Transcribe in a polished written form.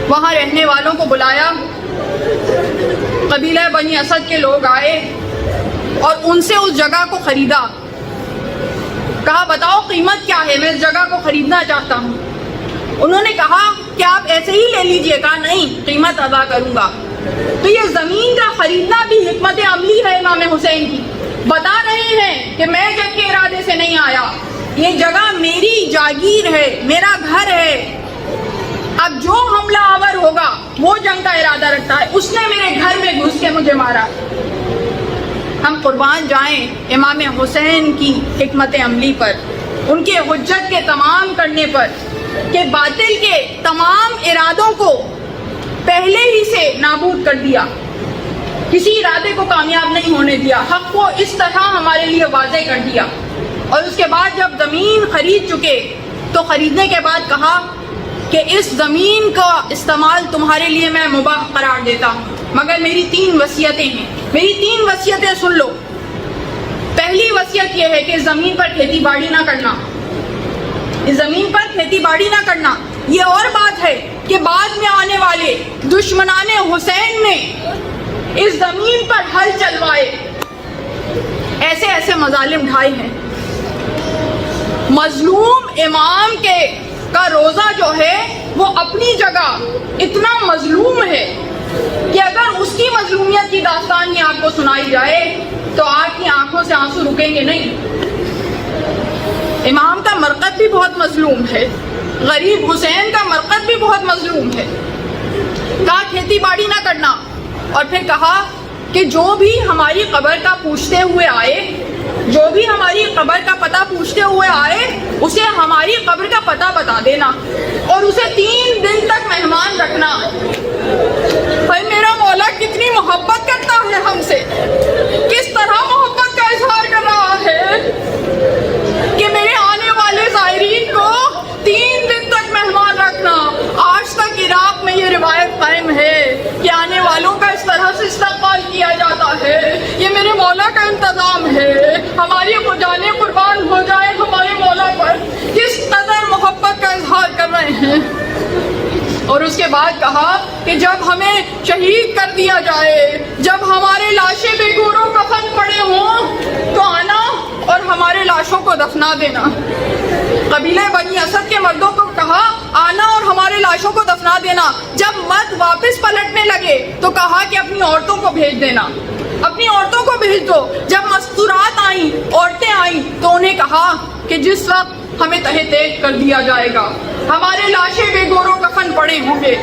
وہاں رہنے والوں کو بلایا، قبیلہ بنی اسد کے لوگ آئے اور ان سے اس جگہ کو خریدا. کہا بتاؤ قیمت کیا ہے، میں اس جگہ کو خریدنا چاہتا ہوں. انہوں نے کہا کہ آپ ایسے ہی لے لیجئے. کہا نہیں، قیمت ادا کروں گا. تو یہ زمین کا خریدنا بھی حکمت عملی ہے امام حسین کی. بتا رہے ہیں کہ میں جنگ کے ارادے سے نہیں آیا، یہ جگہ میری جاگیر ہے، میرا گھر ہے. اب جو حملہ آور ہوگا وہ جنگ کا ارادہ رکھتا ہے، اس نے میرے گھر میں گھس کے مجھے مارا. ہم قربان جائیں امام حسین کی حکمت عملی پر، ان کے حجت کے تمام کرنے پر، کہ باطل کے تمام ارادوں کو پہلے ہی سے نابود کر دیا، کسی ارادے کو کامیاب نہیں ہونے دیا، حق کو اس طرح ہمارے لیے واضح کر دیا. اور اس کے بعد جب زمین خرید چکے تو خریدنے کے بعد کہا کہ اس زمین کا استعمال تمہارے لیے میں مباح قرار دیتا ہوں، مگر میری 3 وصیتیں ہیں. میری 3 وصیتیں سن لو. پہلی وصیت یہ ہے کہ اس زمین پر کھیتی باڑی نہ کرنا، اس زمین پر کھیتی باڑی نہ کرنا. یہ اور بات ہے کہ بعد میں آنے والے دشمنان حسین نے اس زمین پر ہل چلوائے، ایسے ایسے مظالم ڈھائے ہیں. مظلوم امام کا روزہ جو ہے وہ اپنی جگہ اتنا مظلوم ہے کہ اگر اس کی مظلومیت کی داستان ہی آپ کو سنائی جائے تو آپ کی آنکھوں سے آنسو رکیں گے نہیں. امام کا مرقد بھی بہت مظلوم ہے، غریب حسین کا مرقد بھی بہت مظلوم ہے. کہا کھیتی باڑی نہ کرنا، اور پھر کہا کہ جو بھی ہماری قبر کا پوچھتے ہوئے آئے، جو بھی ہماری قبر کا پتہ پوچھتے ہوئے آئے، اسے ہماری قبر کا پتہ بتا دینا اور اسے 3 دن تک مہمان رکھنا. بھائی میرا مولا کتنی محبت کرتا ہے ہم سے، کس طرح محبت کا اظہار کر رہا ہے کہ میرے آنے والے زائرین کو 3 دن تک مہمان رکھنا. آج تک عراق میں یہ روایت قائم ہے کہ آنے والوں کا اس طرح سے استقبال کیا جاتا ہے. یہ میرے مولا کا انتظام ہے. ہماری جانیں قربان ہو جائے ہمارے مولا پر. کس قدر محبت کا اظہار کر رہے ہیں. اور اس کے بعد کہا کہ جب ہمیں شہید کر دیا جائے، جب ہمارے لاشیں بے گور و کفن پڑے ہوں تو آنا اور ہمارے لاشوں کو دفنا دینا. قبیلہ بنی اسد کے مردوں کو کہا آنا اور ہمارے لاشوں کو دفنا دینا. جب مرد واپس پلٹنے لگے تو کہا کہ اپنی عورتوں کو بھیج دینا، اپنی عورتوں کو بھیج دو. جب مستورات آئیں، عورتیں آئیں، تو انہیں کہا کہ جس وقت ہمیں تہہ تیغ کر دیا جائے گا، ہمارے لاشیں بے گور و کفن پڑے ہوں گے،